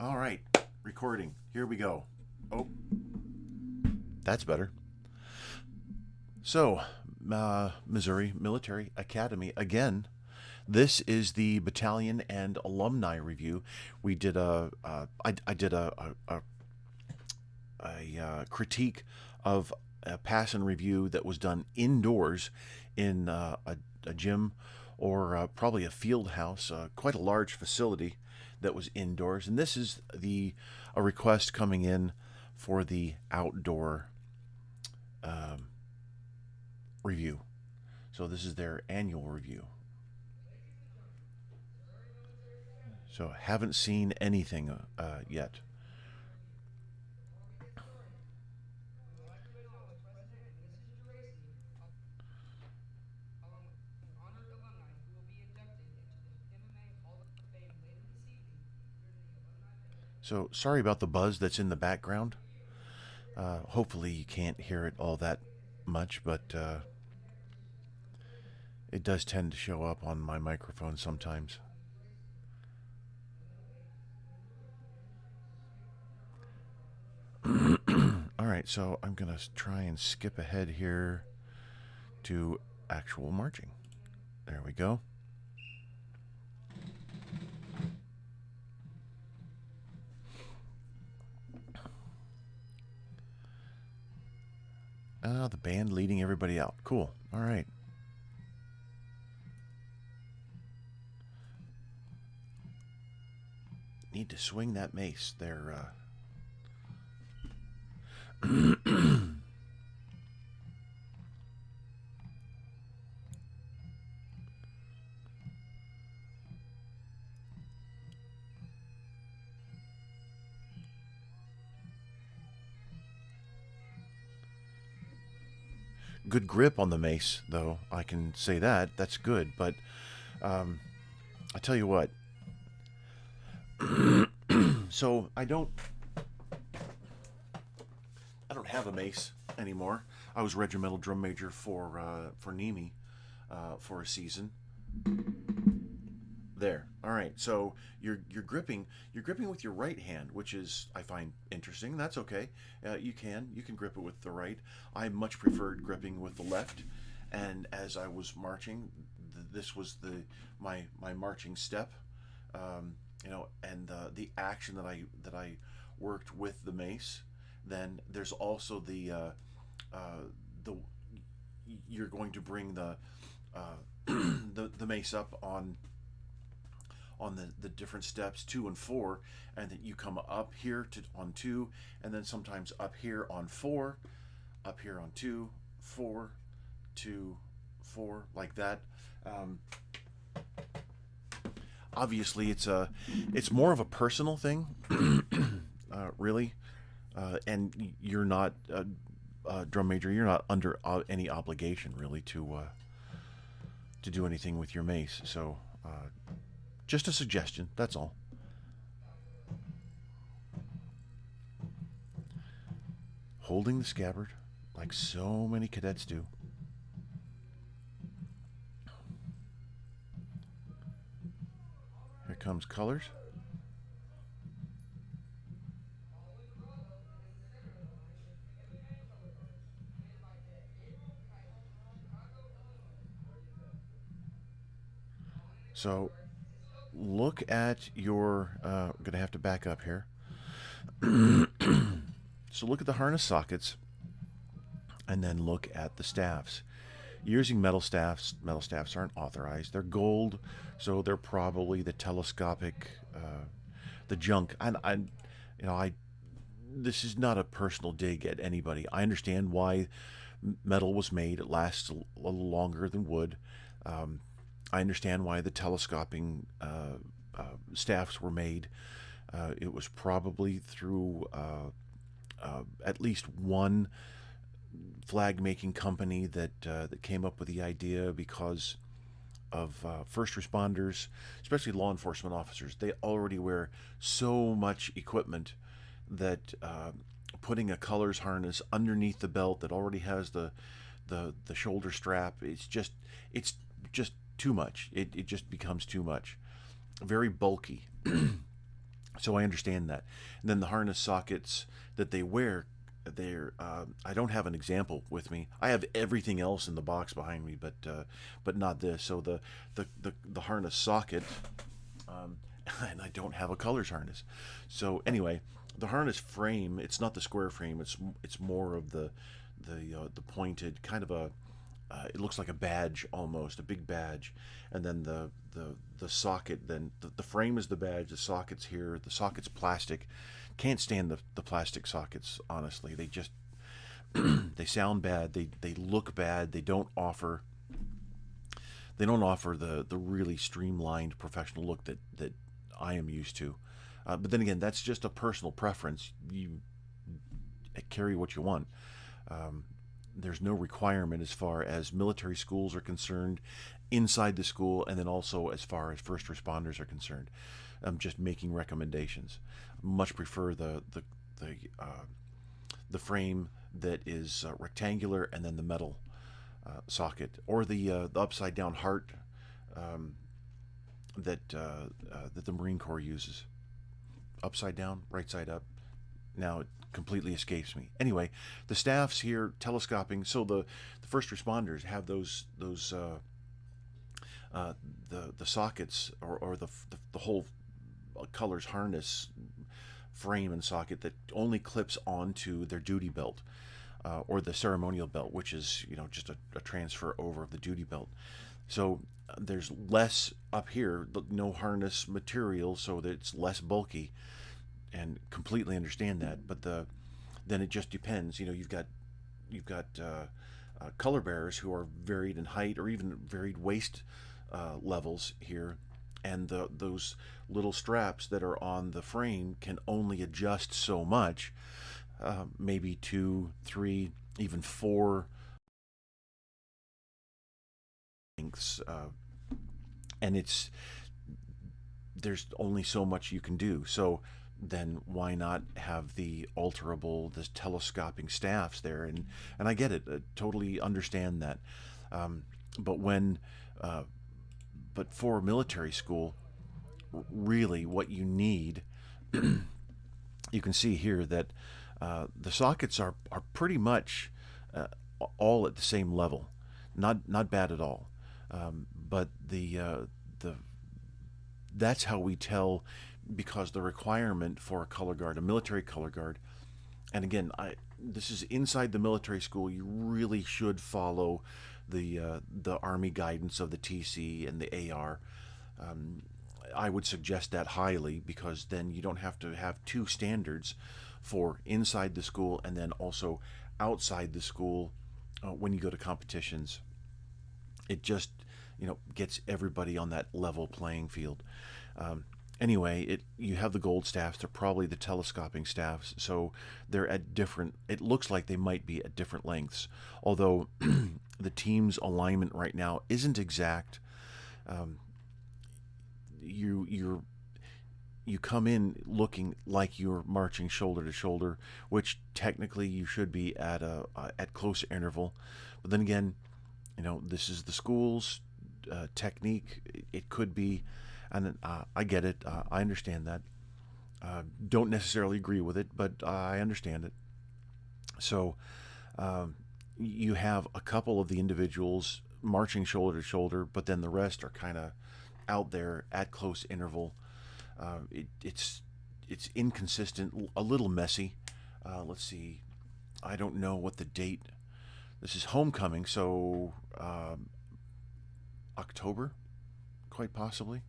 All right, recording. Here we go. Oh, that's better. So, Missouri Military Academy again. This is the battalion and alumni review. We did I did a critique of a pass and review that was done indoors in a gym or probably a field house, quite a large facility that was indoors. And this is a request coming in for the outdoor um, review. So this is their annual review. So haven't seen anything yet. So sorry about the buzz that's in the background. Hopefully you can't hear it all that much, but it does tend to show up on my microphone sometimes. All right, so I'm going to try and skip ahead here to actual marching. There we go. The band leading everybody out. Cool. All right. Need to swing that mace there. Good grip on the mace, though. I can say that. That's good. But I tell you what. So I don't have a mace anymore. I was regimental drum major for Nemi for a season. There. All right. So you're gripping with your right hand, which is I find interesting. That's okay. You can grip it with the right. I much preferred gripping with the left. And as I was marching, this was my marching step. And the action that I worked with the mace. Then there's also the you're going to bring uh, the mace up on the different steps 2 and 4, and then you come up here to on 2, and then sometimes up here on 4, up here on 2, 4, 2, 4, like that. Um, Obviously, it's more of a personal thing, really, and you're not a drum major. You're not under any obligation really to do anything with your mace. So, just a suggestion. That's all. Holding the scabbard, like so many cadets do. Here comes colors. So look at your. I'm gonna have to back up here. So look at the harness sockets, and then look at the staffs. You're using metal staffs. Metal staffs aren't authorized. They're gold, so they're probably the telescopic, the junk. And I. This is not a personal dig at anybody. I understand why metal was made. It lasts a little longer than wood. Um, I understand why the telescoping staffs were made. It was probably through at least one flag making company that came up with the idea because of first responders, especially law enforcement officers. They already wear so much equipment that putting a colors harness underneath the belt that already has the shoulder strap, it's just too much. It just becomes too much. Very bulky. So I understand that. And then the harness sockets that they wear, they're I don't have an example with me. I have everything else in the box behind me, but not this. So the harness socket, um, and I don't have a colors harness. So anyway, the harness frame, it's not the square frame. It's more of the pointed kind of a, it looks like a badge almost, a big badge, and then the socket. Then the frame is the badge. The socket's here. The socket's plastic. Can't stand the plastic sockets. Honestly, they just they sound bad. They look bad. They don't offer the really streamlined professional look that I am used to. But then again, that's just a personal preference. You carry what you want. Um, there's no requirement as far as military schools are concerned inside the school, and then also as far as first responders are concerned. I'm just making recommendations. Much prefer the the frame that is rectangular, and then the metal socket, or the upside down heart, um, that the Marine Corps uses. Upside down, right side up. Now it completely escapes me. Anyway, the staffs here telescoping. So the first responders have uh, the sockets, or the whole colors harness frame and socket that only clips onto their duty belt, or the ceremonial belt, which is just a transfer over of the duty belt. So there's less up here, no harness material, so that it's less bulky, and completely understand that. But then it just depends. You've got color bearers who are varied in height, or even varied waist levels here, and those little straps that are on the frame can only adjust so much, maybe two, three, even four lengths, and there's only so much you can do. So then why not have the the telescoping staffs there? And I get it, totally understand that. Um, but when uh, but for military school, really what you need, you can see here that the sockets are pretty much uh, all at the same level, not bad at all. But the that's how we tell, because the requirement for a color guard, a military color guard, and again, this is inside the military school. You really should follow the Army guidance of the TC and the AR. Um, I would suggest that highly, because then you don't have to have two standards for inside the school and then also outside the school when you go to competitions. It just gets everybody on that level playing field. Um, anyway, you have the gold staffs. They're probably the telescoping staffs, so they're at different. It looks like they might be at different lengths, although the team's alignment right now isn't exact. Um, you come in looking like you're marching shoulder to shoulder, which technically you should be at close interval. But then again, this is the school's technique. It could be, and I get it. I understand that. Don't necessarily agree with it, but I understand it. So you have a couple of the individuals marching shoulder to shoulder, but then the rest are kind of out there at close interval. It's inconsistent, a little messy. Let's see. I don't know what the date. This is homecoming, so October, quite possibly.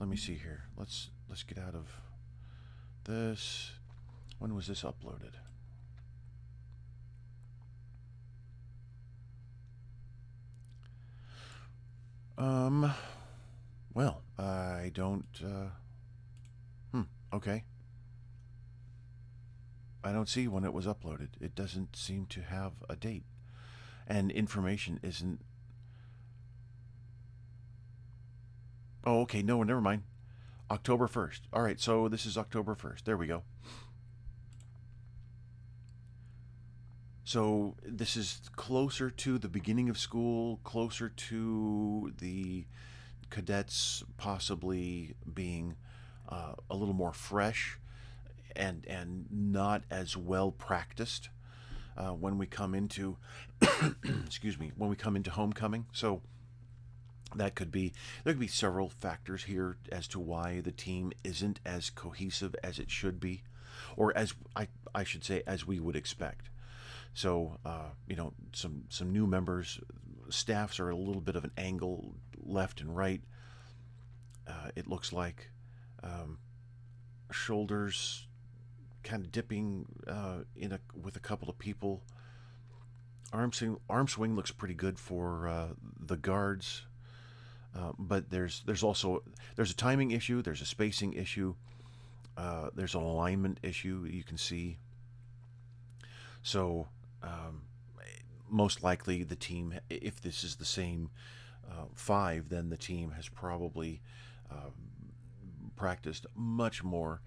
Let me see here. Let's get out of this. When was this uploaded? Um. Well, I don't. Okay. I don't see when it was uploaded. It doesn't seem to have a date, and information isn't. Oh, okay. No, never mind. October 1st. All right, so this is October 1st. There we go. So this is closer to the beginning of school, closer to the cadets possibly being a little more fresh and not as well practiced when we come into excuse me, when we come into homecoming. So that could be there could be several factors here as to why the team isn't as cohesive as it should be, or as I should say as we would expect. So some new members, staffs are a little bit of an angle left and right. It looks like um, shoulders kind of dipping with a couple of people. Arm swing looks pretty good for the guards, but there's a timing issue, there's a spacing issue, there's an alignment issue you can see. So most likely the team, if this is the same five, then the team has probably practiced much more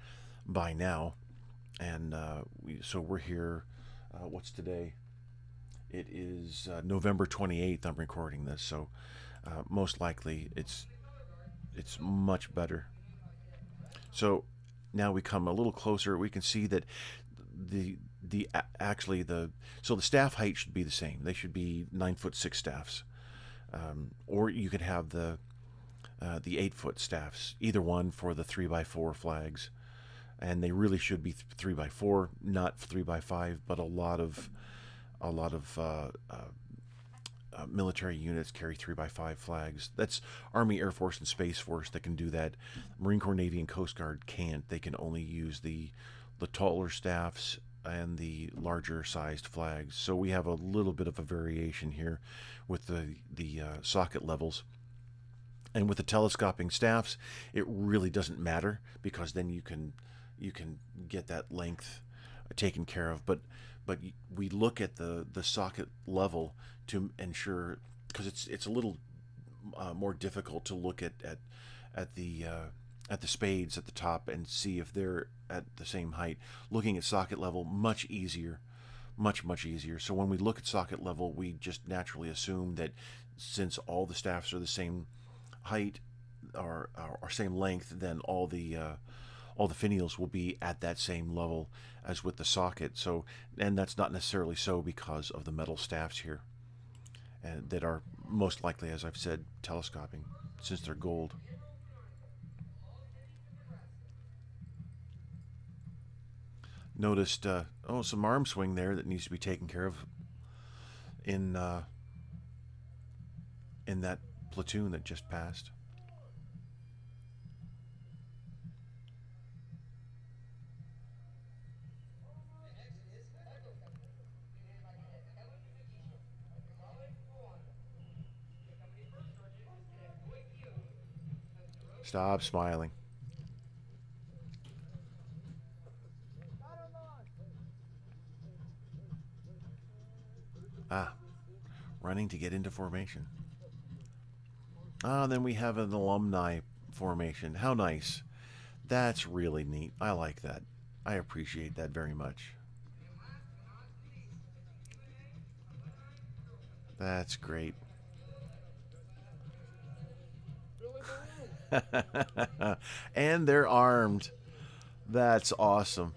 by now. And so we're here. What's today? It is November 28th. I'm recording this, so most likely it's much better. So now we come a little closer. We can see that the actually the so the staff height should be the same. They should be 9'6" staffs, or you could have the 8-foot staffs. Either one for the 3x4 flags, and they really should be 3x4, not 3x5. But a lot of military units carry 3x5 flags. That's Army, Air Force, and Space Force that can do that. Marine Corps, Navy, and Coast Guard can't. They can only use the taller staffs and the larger sized flags. So we have a little bit of a variation here with the socket levels. And with the telescoping staffs, it really doesn't matter, because then you can get that length taken care of. But we look at the socket level to ensure, because it's a little more difficult to look at the spades at the top and see if they're at the same height. Looking at socket level, much easier, much easier. So when we look at socket level, we just naturally assume that since all the staffs are the same height or same length, then all the finials will be at that same level as with the socket. So, and that's not necessarily so because of the metal staffs here, and that are most likely, as I've said, telescoping, since they're gold. Noticed some arm swing there that needs to be taken care of in that platoon that just passed. Stop smiling. Ah, running to get into formation. Ah, then we have an alumni formation. How nice. That's really neat. I like that. I appreciate that very much. That's great. And they're armed. That's awesome.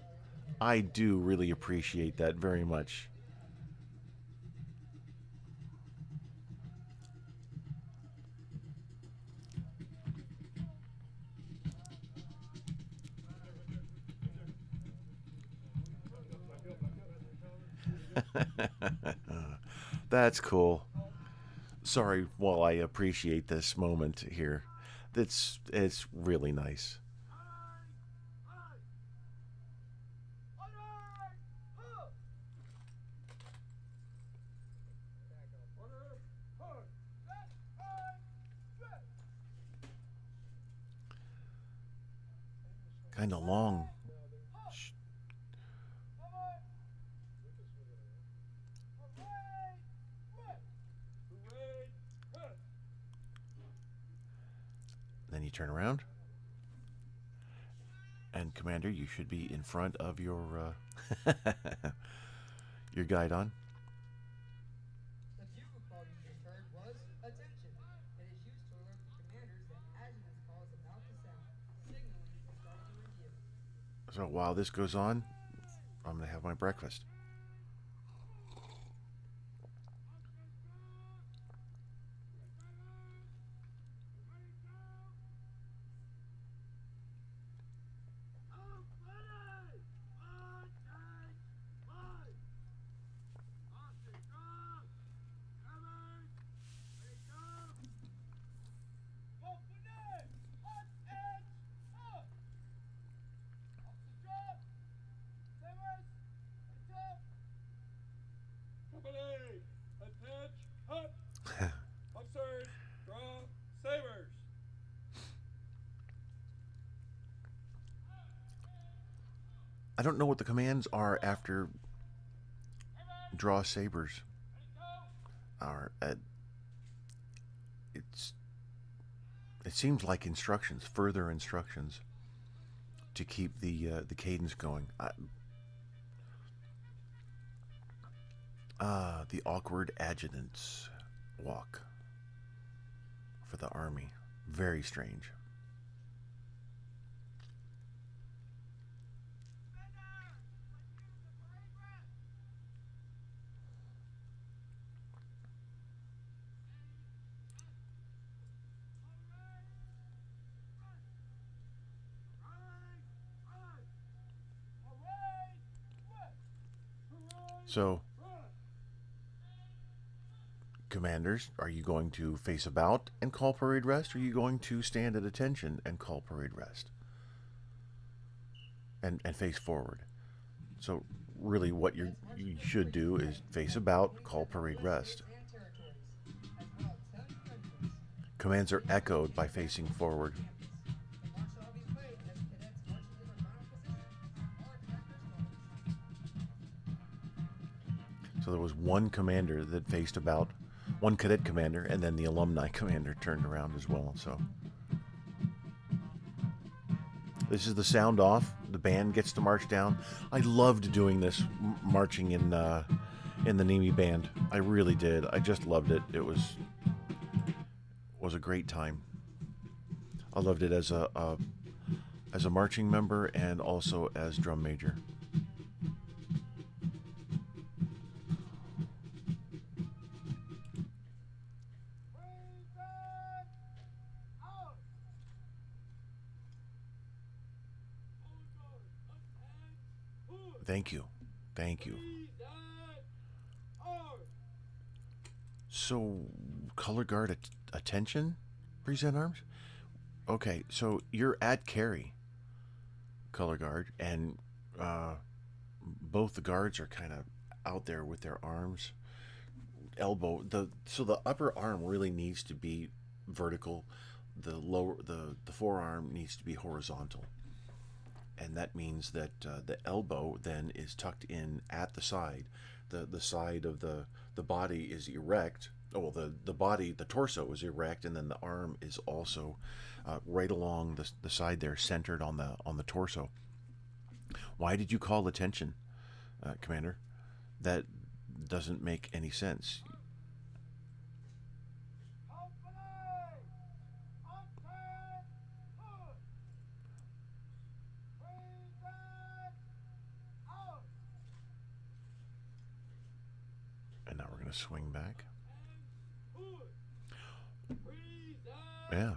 I do really appreciate that very much. That's cool. Sorry, while I appreciate this moment here. It's really nice. Kind of long. Then you turn around, and Commander, you should be in front of your your guidon. So while this goes on, I'm going to have my breakfast. I don't know what the commands are after draw sabers. Are it's it seems like instructions, further instructions to keep the cadence going. The awkward adjutant's walk for the army. Very strange. So, commanders, are you going to face about and call parade rest, or are you going to stand at attention and call parade rest? And face forward. So, really, what you should do is face about, call parade rest. Commands are echoed by facing forward. So there was one commander that faced about, one cadet commander, and then the alumni commander turned around as well. So this is the sound off. The band gets to march down. I loved doing this, marching in the Nemi band. I really did. I just loved it. It was a great time. I loved it as a marching member and also as drum major. Thank you. Thank you. So, color guard attention? Present arms? Okay, so you're at carry, color guard, and both the guards are kind of out there with their arms, elbow. So the upper arm really needs to be vertical. The forearm needs to be horizontal. And that means that the elbow then is tucked in at the side. The side of the body is erect. Oh, well, the torso is erect, and then the arm is also right along the side there, centered on the torso. Why did you call attention, Commander? That doesn't make any sense. And now we're going to swing back. Yeah.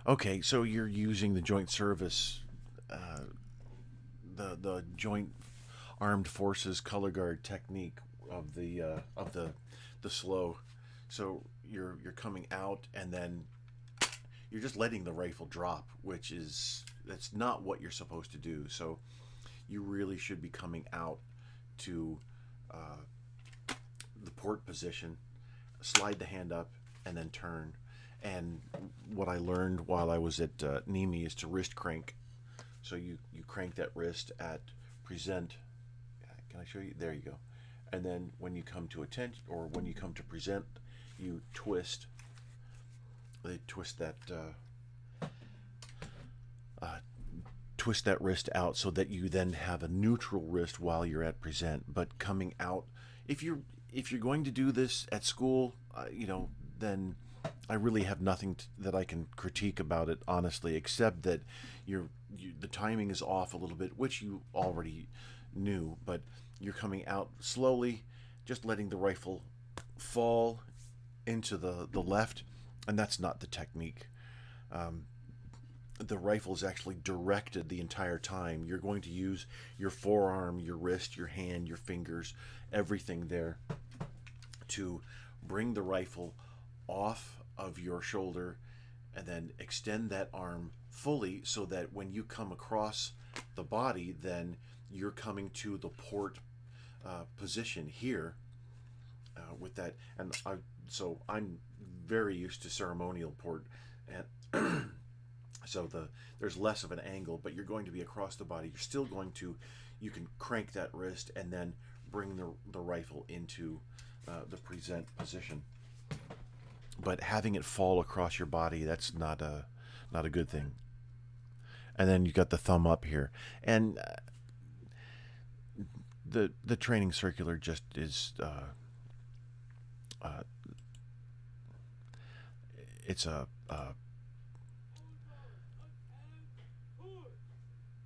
Okay, so you're using the joint service, the joint armed forces color guard technique of the slow. So you're coming out, and then you're just letting the rifle drop, that's not what you're supposed to do. So you really should be coming out to the port position, slide the hand up, and then turn. And what I learned while I was at Nemi is to wrist crank. So you crank that wrist at present. Can I show you? There you go. And then when you come to attention, or when you come to present, you twist. They twist that wrist out so that you then have a neutral wrist while you're at present. But coming out, if you're going to do this at school, then I really have nothing that I can critique about it, honestly, except that the timing is off a little bit, which you already knew, but you're coming out slowly, just letting the rifle fall into the left, and that's not the technique. The rifle is actually directed the entire time. You're going to use your forearm, your wrist, your hand, your fingers, everything there to bring the rifle off of your shoulder and then extend that arm fully so that when you come across the body, then you're coming to the port position here with that. And so I'm very used to ceremonial port, and so there's less of an angle, but you're going to be across the body. You're still going to, you can crank that wrist and then bring the rifle into the present position. But having it fall across your body, that's not a good thing. And then you got the thumb up here, and the training circular just is it's a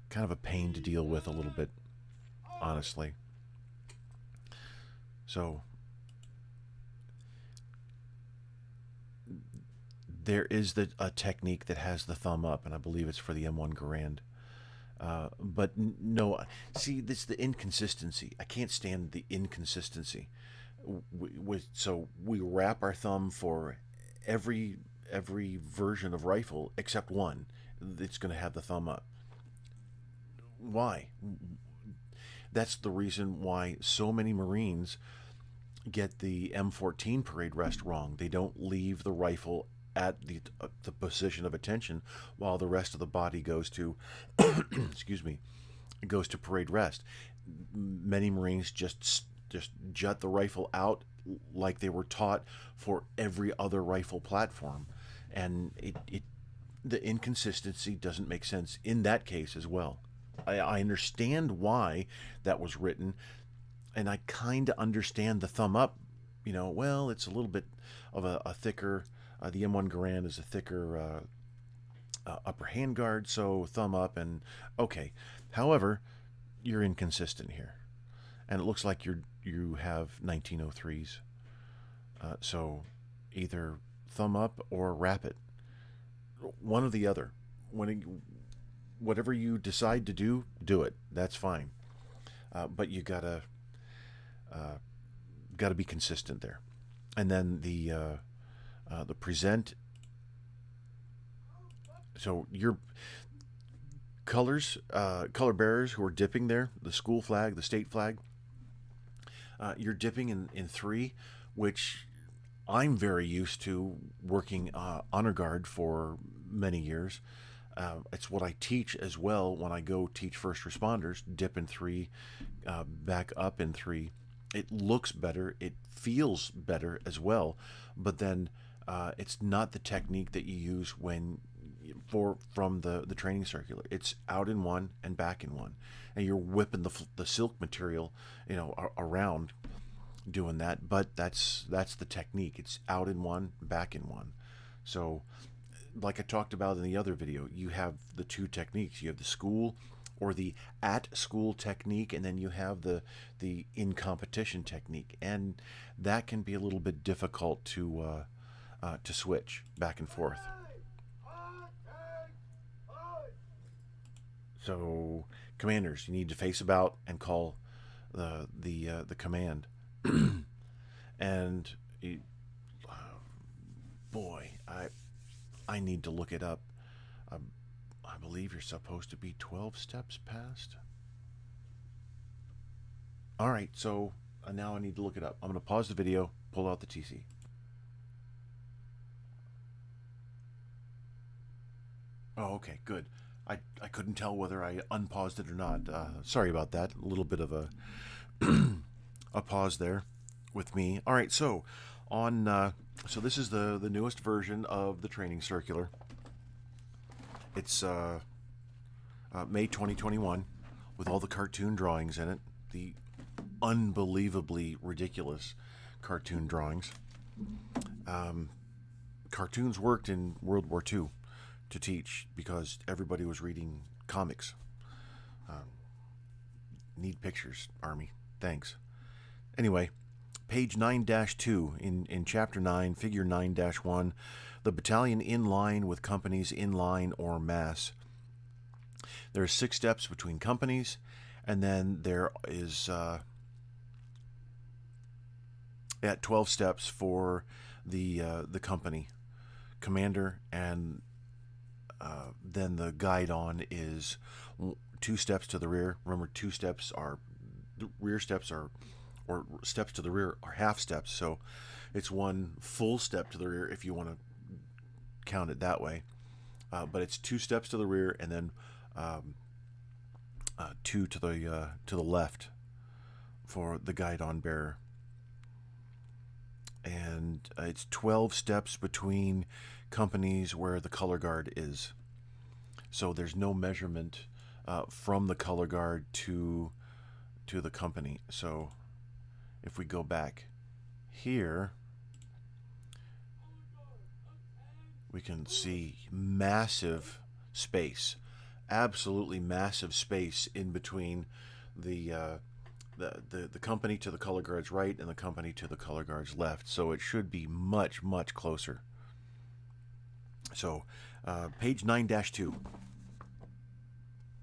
kind of a pain to deal with a little bit, honestly. So there is a technique that has the thumb up, and I believe it's for the M1 Garand. But no, see, this is the inconsistency. I can't stand the inconsistency. So we wrap our thumb for every version of rifle except one. It's going to have the thumb up. Why? That's the reason why so many Marines get the M14 parade rest wrong. They don't leave the rifle at the position of attention while the rest of the body goes to excuse me, goes to parade rest. Many Marines just jut the rifle out like they were taught for every other rifle platform, and the inconsistency doesn't make sense in that case as well. I understand why that was written, and I kind of understand the thumb up. Well, it's a little bit of a thicker. The M1 Garand is a thicker upper handguard, so thumb up, and okay. However, you're inconsistent here, and it looks like you have 1903s. So either thumb up or wrap it. One or the other. Whatever you decide to do it. That's fine. But you gotta be consistent there. And then the present. So your colors, color bearers who are dipping there, the school flag, the state flag. You're dipping in 3, which I'm very used to working honor guard for many years. It's what I teach as well when I go teach first responders. Dip in 3, back up in 3. It looks better. It feels better as well. But then it's not the technique that you use from the training circular. It's out in 1 and back in 1, and you're whipping the silk material, around doing that. But that's the technique. It's out in 1, back in 1. So, like I talked about in the other video, you have the 2 techniques. You have the school or the at school technique, and then you have the in competition technique, and that can be a little bit difficult to switch back and forth. So, commanders, you need to face about and call the command. And boy, I need to look it up. I believe you're supposed to be 12 steps past. All right, so now I need to look it up. I'm going to pause the video, pull out the TC. Oh, okay, good. I couldn't tell whether I unpaused it or not. Sorry about that. A little bit of a a pause there with me. All right, so so this is the newest version of the training circular. It's May 2021 with all the cartoon drawings in it. The unbelievably ridiculous cartoon drawings. cartoons worked in World War II to teach because everybody was reading comics. Need pictures, Army. Thanks. Anyway, page 9-2 in Chapter 9, Figure 9-1, the battalion in line with companies in line or mass. There are 6 steps between companies, and then there is at 12 steps for the company commander, and then the guide on is 2 steps to the rear. Remember, 2 steps are the rear steps are, or steps to the rear are half steps, so it's 1 full step to the rear if you want to count it that way. But it's 2 steps to the rear, and then 2 to the left for the guide on bearer. And it's 12 steps between companies where the color guard is. So there's no measurement from the color guard to the company. So if we go back here, we can see massive space, absolutely massive space in between the company to the color guard's right and the company to the color guard's left. So it should be much, much closer. So page 9-2.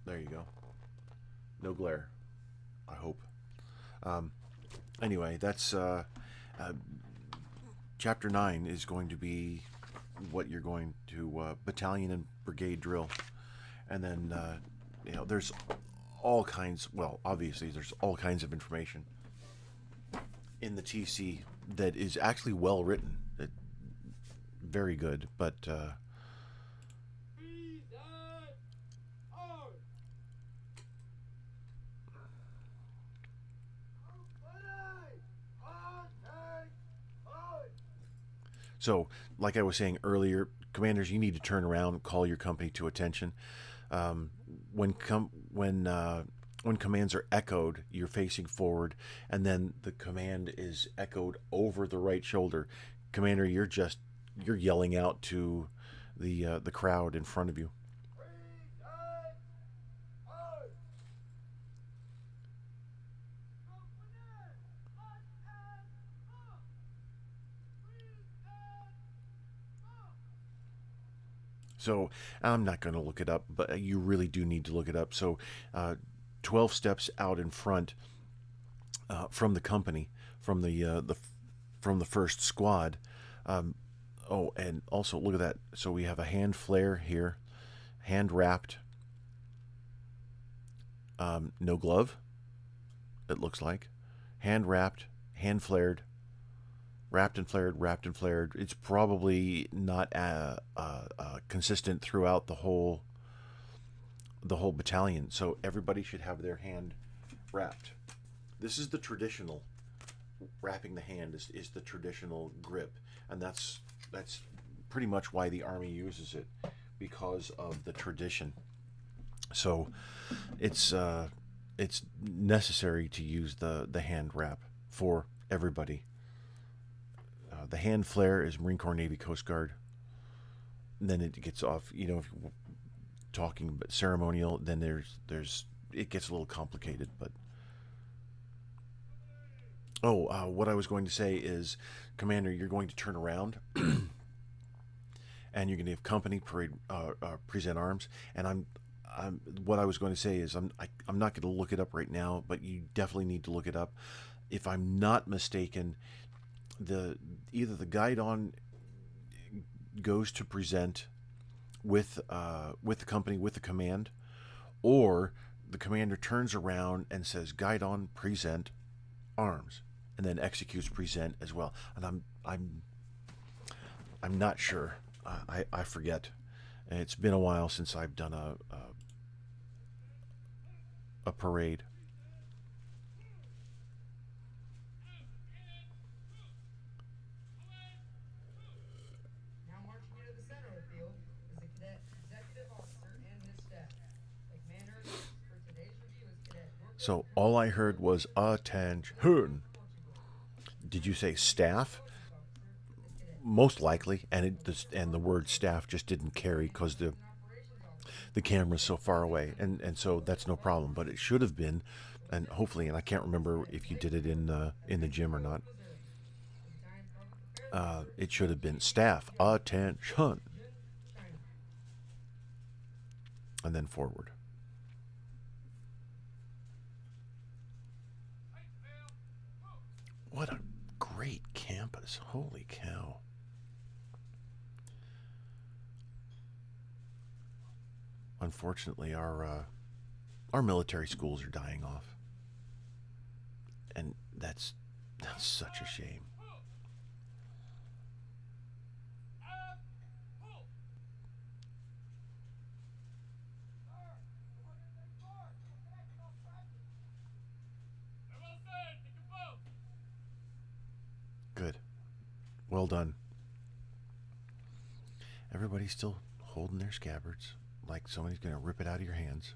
There you go. No glare, I hope. Anyway, that's chapter 9 is going to be what you're going to battalion and brigade drill. And then there's all kinds, well, obviously there's all kinds of information in the TC that is actually well written. Very good, but so, like I was saying earlier, commanders, you need to turn around, call your company to attention. When commands are echoed, you're facing forward, and then the command is echoed over the right shoulder. Commander, you're yelling out to the crowd in front of you. So I'm not going to look it up, but you really do need to look it up. So 12 steps out in front from the company, from the first squad. Oh, and also look at that. So we have a hand flare here, hand wrapped, no glove. It looks like hand wrapped, hand flared. Wrapped and flared, wrapped and flared. It's probably not consistent throughout the whole battalion. So everybody should have their hand wrapped. This is the traditional wrapping the hand is the traditional grip, and that's pretty much why the Army uses it, because of the tradition. So it's necessary to use the hand wrap for everybody. The hand flare is Marine Corps, Navy, Coast Guard. And then it gets off, if you're talking ceremonial, then there's it gets a little complicated. But what I was going to say is, Commander, you're going to turn around, and you're going to have company parade present arms. And what I was going to say is I'm not going to look it up right now, but you definitely need to look it up. If I'm not mistaken, either the guide on goes to present with the company, with the command, or the commander turns around and says guide on, present arms, and then executes present as well. And I'm not sure. I forget. It's been a while since I've done a parade. So all I heard was attention. Did you say staff? most likely, and and the word staff just didn't carry because the camera's so far away, and so that's no problem. But it should have been, and hopefully, and I can't remember if you did it in the gym or not. It should have been staff attention, and then forward. What a great campus! Holy cow! Unfortunately, our military schools are dying off, and that's such a shame. Good, well done. Everybody's still holding their scabbards, like somebody's gonna rip it out of your hands.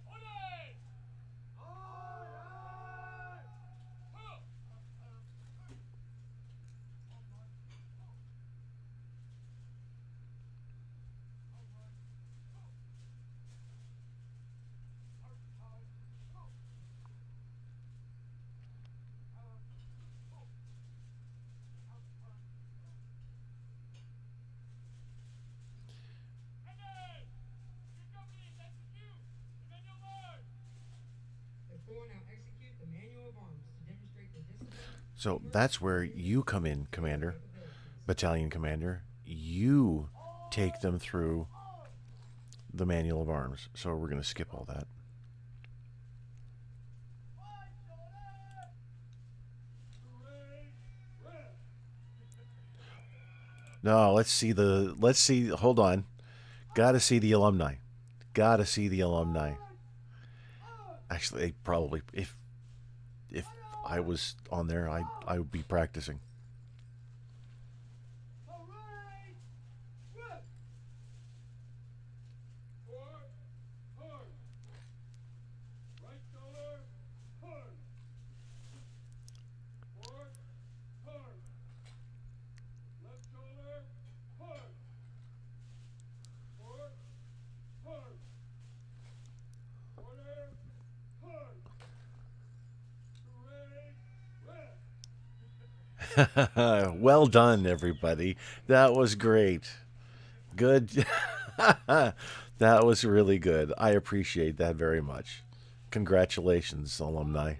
So that's where you come in, Commander, Battalion Commander. You take them through the manual of arms. So we're going to skip all that. No, let's see, hold on. Got to see the alumni. Got to see the alumni. Actually, probably if I was on there, I would be practicing. Well done, everybody. That was great. Good. That was really good. I appreciate that very much. Congratulations, alumni.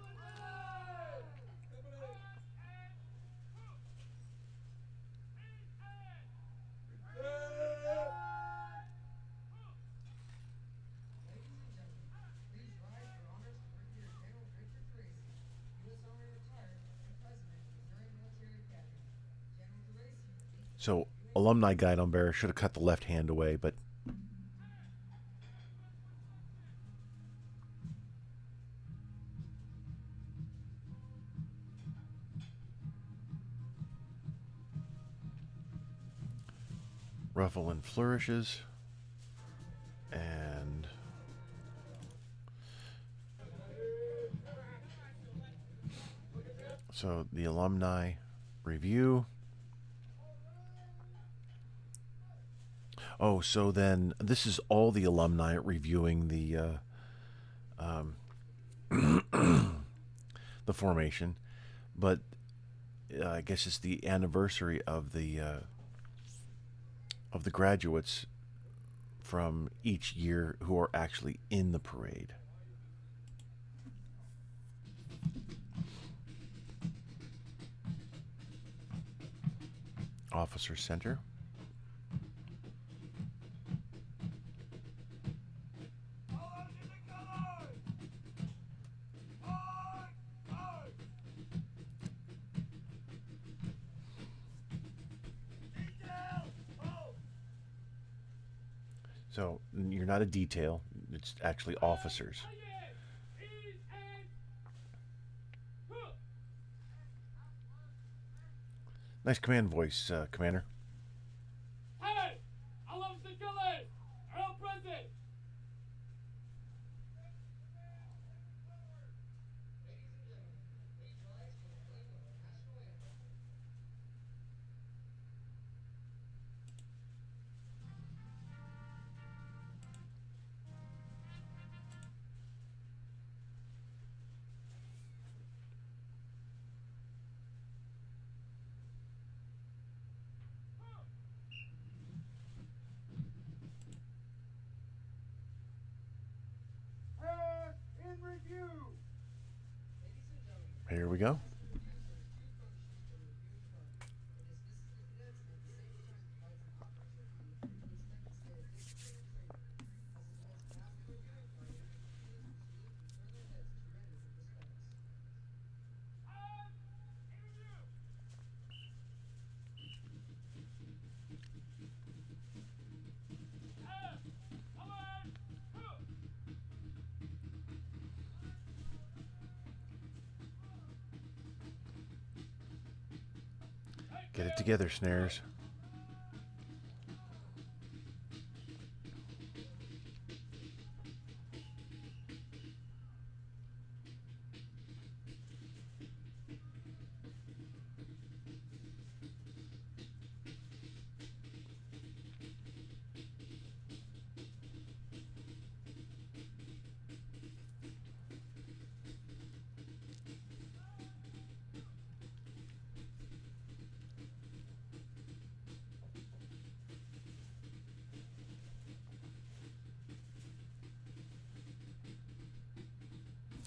So, alumni guide on bearer should have cut the left hand away, but ruffle and flourishes. And so the alumni review. Oh, so then this is all the alumni reviewing the formation, but I guess it's the anniversary of the graduates from each year who are actually in the parade. Officer Center. So you're not a detail, it's actually officers. Nice command voice, Commander. Hey! Alarm security! All present! Here we go. Get it together, Snares.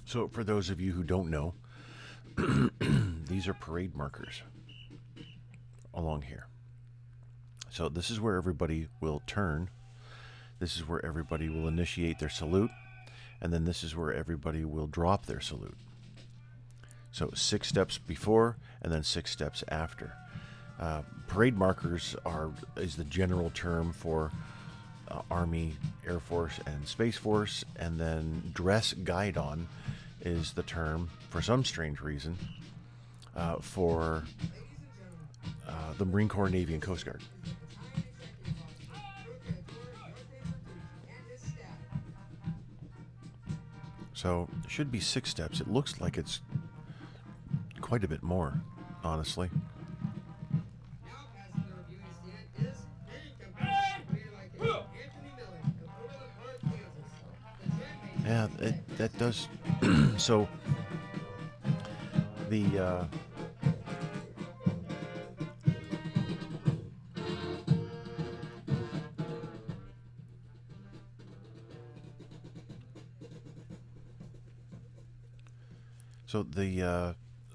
So for those of you who don't know, these are parade markers along here. So this is where everybody will turn. This is where everybody will initiate their salute. And then this is where everybody will drop their salute. So 6 steps before and then 6 steps after. Parade markers is the general term for Army, Air Force, and Space Force. And then dress guidon is the term, for some strange reason, for the Marine Corps, Navy, and Coast Guard. So it should be 6 steps. It looks like it's quite a bit more, honestly. Yeah, that does. So the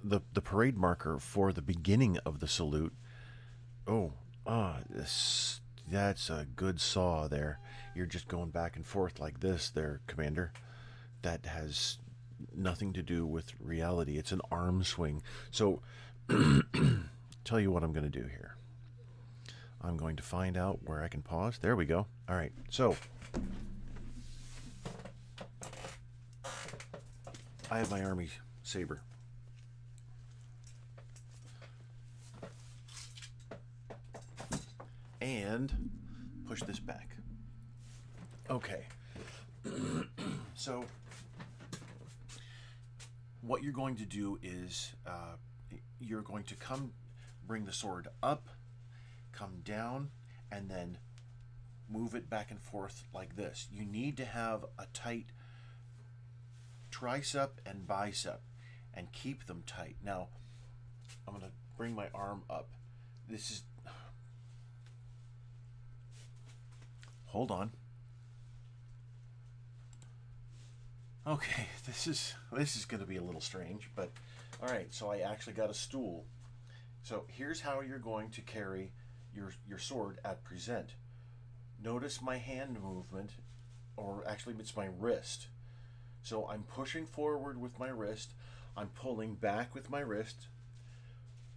the parade marker for the beginning of the salute. That's a good saw there. You're just going back and forth like this there, Commander. That has nothing to do with reality. It's an arm swing. So tell you what I'm going to do here. I'm going to find out where I can pause. There we go. All right. So I have my Army saber. And push this back. Okay. So what you're going to do is you're going to bring the sword up, come down, and then move it back and forth like this. You need to have a tight tricep and bicep and keep them tight. Now, I'm going to bring my arm up. This is... Hold on. Okay, this is going to be a little strange, but all right, so I actually got a stool. So here's how you're going to carry your sword at present. Notice my hand movement, or actually it's my wrist. So I'm pushing forward with my wrist, I'm pulling back with my wrist,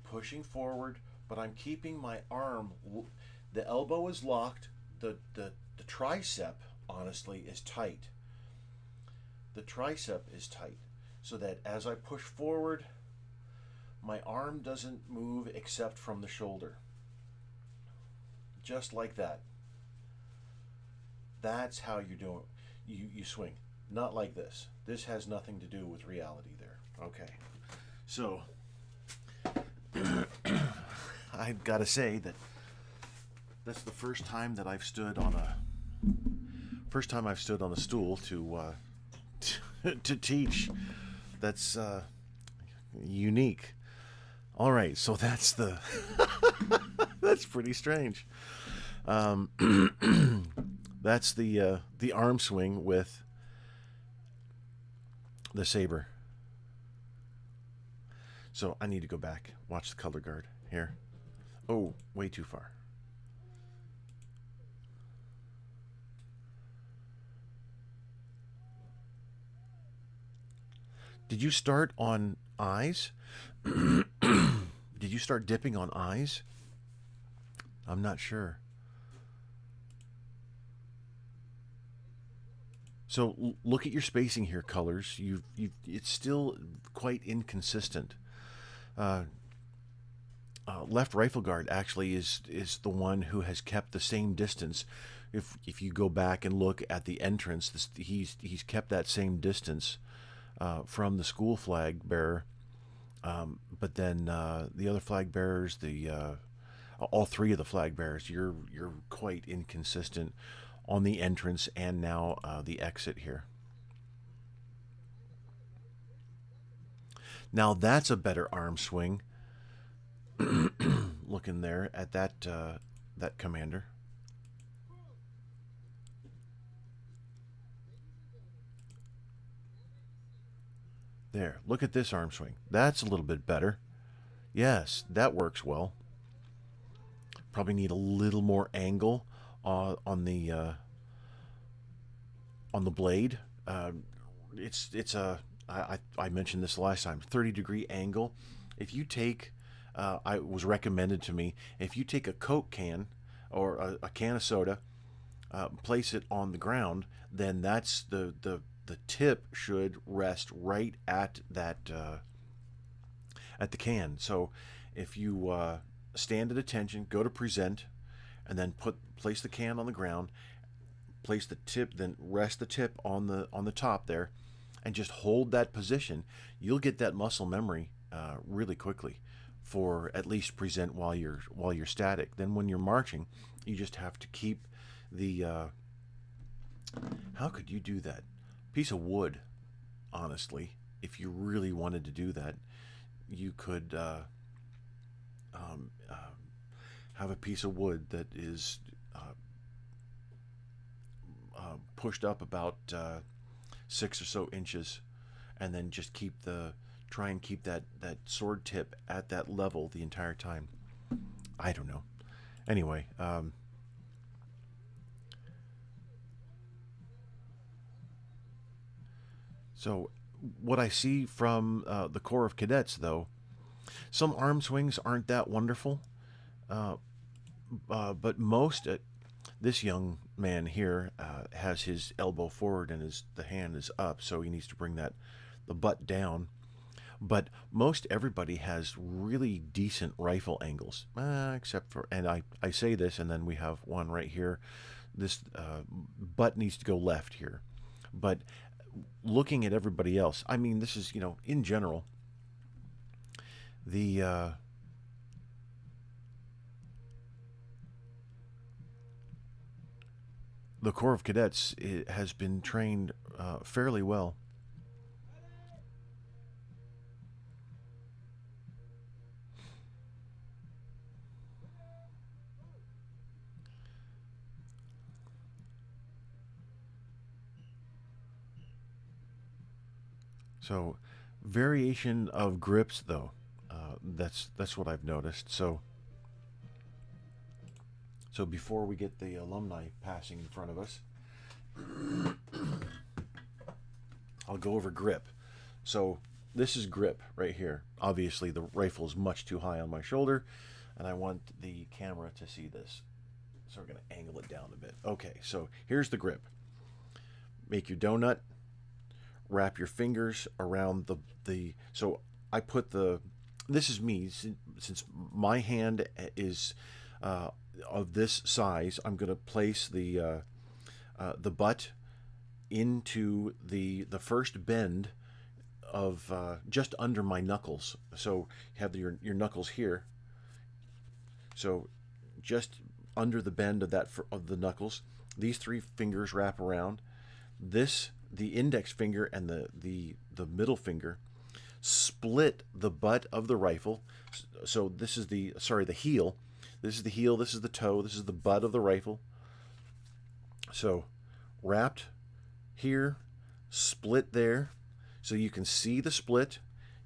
pushing forward, but I'm keeping my arm, the elbow is locked, the tricep, honestly, is tight. The tricep is tight, so that as I push forward, my arm doesn't move except from the shoulder. Just like that. That's how you do it. You swing. Not like this. This has nothing to do with reality there. Okay. So, I've got to say that that's the first time that I've stood on a stool to teach. That's unique. All right, so that's that's pretty strange. That's the arm swing with the saber. So I need to go back. Watch the color guard here. Oh, way too far. Did you start on eyes? Did you start dipping on eyes? I'm not sure. So look at your spacing here, colors. It's still quite inconsistent. Uh, Left rifle guard actually is the one who has kept the same distance. If you go back and look at the entrance, he's kept that same distance from the school flag bearer. But then the other flag bearers, all three of the flag bearers, you're quite inconsistent on the entrance and now the exit here. Now that's a better arm swing. Looking there at that commander. There, look at this arm swing. That's a little bit better. Yes, that works well. Probably need a little more angle on the blade. It's a I mentioned this last time. 30-degree angle. If you take, I was recommended to me. If you take a Coke can or a can of soda, place it on the ground, then that's the tip should rest right at that at the can. So if you stand at attention, go to present, and then place the can on the ground, place the tip, then rest the tip on the top there, and just hold that position. You'll get that muscle memory really quickly for at least present while you're static. Then when you're marching, you just have to keep the. How could you do that? Piece of wood, honestly, if you really wanted to do that, you could um, uh, have a piece of wood that is pushed up about 6 or so inches, and then just try and keep that sword tip at that level the entire time. I don't know. Anyway, so what I see from the Corps of Cadets, though, some arm swings aren't that wonderful, uh, but most. This young man here has his elbow forward and the hand is up, so he needs to bring the butt down. But most everybody has really decent rifle angles, except for, and I say this, and then we have one right here. This butt needs to go left here. But looking at everybody else, I mean, this is, in general, the the Corps of Cadets has been trained fairly well. So, variation of grips, though, that's what I've noticed. So before we get the alumni passing in front of us, I'll go over grip. So this is grip right here. Obviously, the rifle is much too high on my shoulder, and I want the camera to see this. So we're going to angle it down a bit. Okay, so here's the grip. Make your donut. Wrap your fingers around the so I put this is me, since my hand is of this size. I'm going to place the butt into the first bend of just under my knuckles. So you have your knuckles here. So just under the bend of the knuckles, these three fingers wrap around. The index finger and the middle finger split the butt of the rifle. So this is the heel. This is the heel, this is the toe, this is the butt of the rifle. So wrapped here, split there. So you can see the split.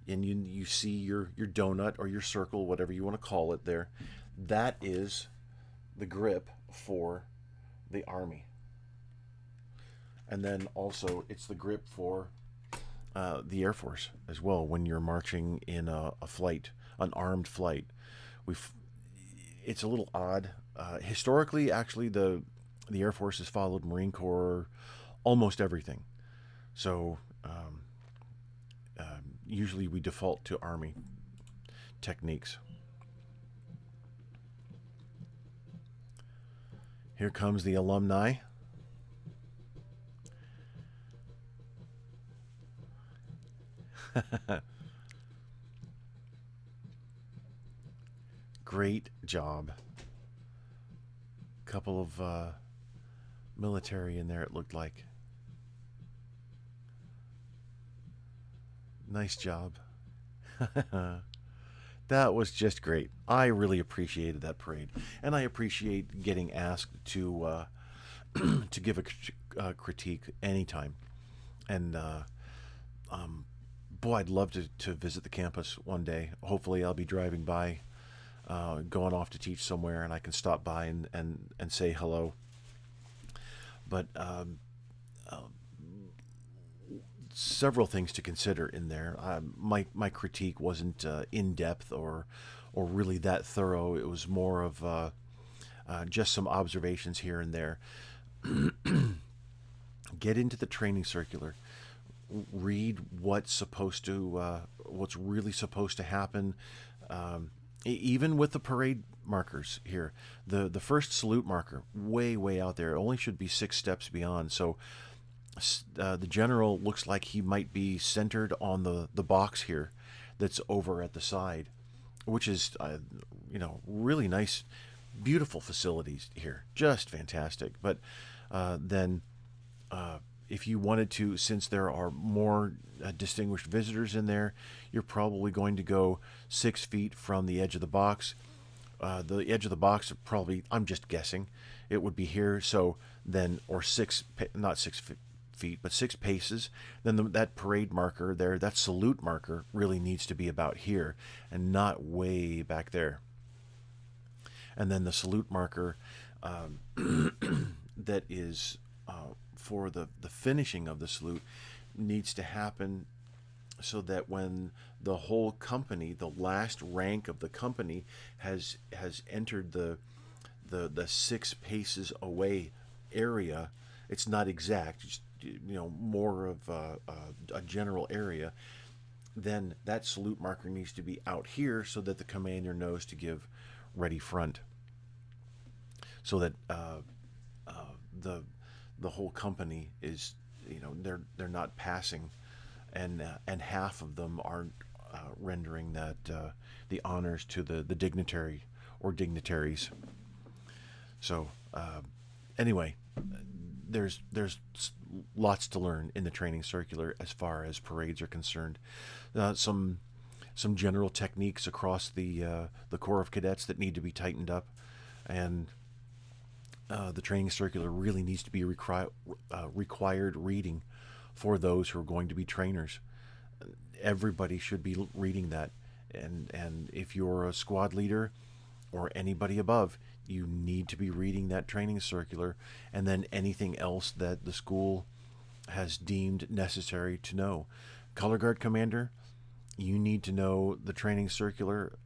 and you see your donut or your circle, whatever you want to call it there. That is the grip for the Army. And then also it's the grip for the Air Force as well when you're marching in a flight, an armed flight. We've It's a little odd. Historically, actually, the Air Force has followed Marine Corps almost everything. So usually we default to Army techniques. Here comes the alumni. Great job. Couple of military in there, it looked like. Nice job. That was just great. I really appreciated that parade, and I appreciate getting asked to give a critique anytime. And boy, I'd love to visit the campus one day. Hopefully, I'll be driving by, going off to teach somewhere, and I can stop by and say hello. But several things to consider in there. My critique wasn't in depth or really that thorough. It was more of just some observations here and there. Get into the training circular. Read what's really supposed to happen. Even with the parade markers here, the first salute marker way out there only should be 6 steps beyond. So the general looks like he might be centered on the box here that's over at the side, which is really nice, beautiful facilities here, just fantastic. But then if you wanted to, since there are more distinguished visitors in there, you're probably going to go 6 feet from the edge of the box. The edge of the box, probably, I'm just guessing, it would be here. So then, or not 6 feet, but 6 paces. Then that parade marker there, that salute marker, really needs to be about here and not way back there. And then the salute marker that is for the finishing of the salute needs to happen so that when the whole company, the last rank of the company, has entered the 6 paces away area, it's not exact, just more of a general area. Then that salute marker needs to be out here so that the commander knows to give ready front, so that the whole company is, they're not passing, and half of them aren't rendering that the honors to the dignitary or dignitaries. So anyway, there's lots to learn in the training circular as far as parades are concerned. Some general techniques across the Corps of Cadets that need to be tightened up, and the training circular really needs to be required reading for those who are going to be trainers. Everybody should be reading that, and if you're a squad leader or anybody above, you need to be reading that training circular, and then anything else that the school has deemed necessary to know. Color Guard Commander, you need to know the training circular.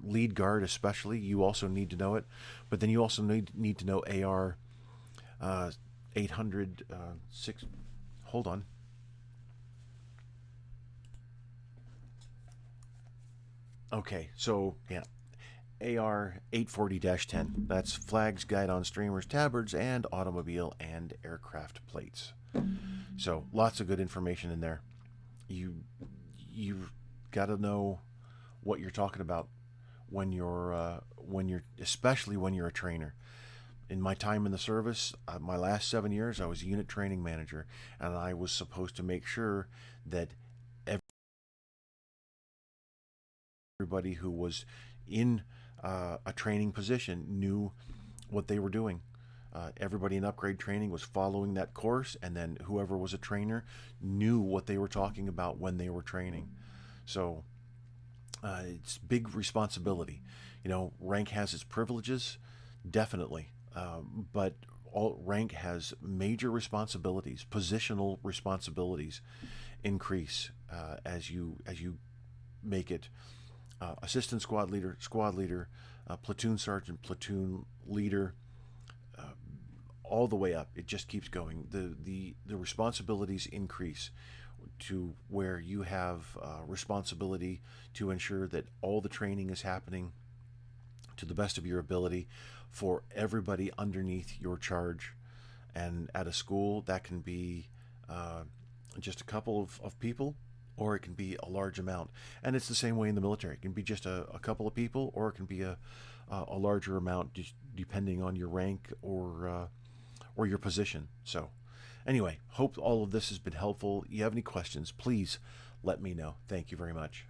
Lead Guard especially, you also need to know it. But then you also need to know AR 806. Hold on. Okay, so yeah, AR 840-10. That's Flags, Guide on Streamers, Tabards, and Automobile and Aircraft Plates. So lots of good information in there. You've got to know what you're talking about when you're especially when you're a trainer. In my time in the service, my last 7 years, I was a unit training manager, and I was supposed to make sure that everybody who was in a training position knew what they were doing. Everybody in upgrade training was following that course, and then whoever was a trainer knew what they were talking about when they were training. So it's big responsibility. Rank has its privileges, definitely, but all rank has major responsibilities. Positional responsibilities increase as you make it assistant squad leader, platoon sergeant, platoon leader, all the way up. It just keeps going. The responsibilities increase to where you have responsibility to ensure that all the training is happening to the best of your ability for everybody underneath your charge. And at a school, that can be just a couple of people, or it can be a large amount. And it's the same way in the military. It can be just a couple of people, or it can be a larger amount, just depending on your rank or your position. So, anyway, hope all of this has been helpful. You have any questions, please let me know. Thank you very much.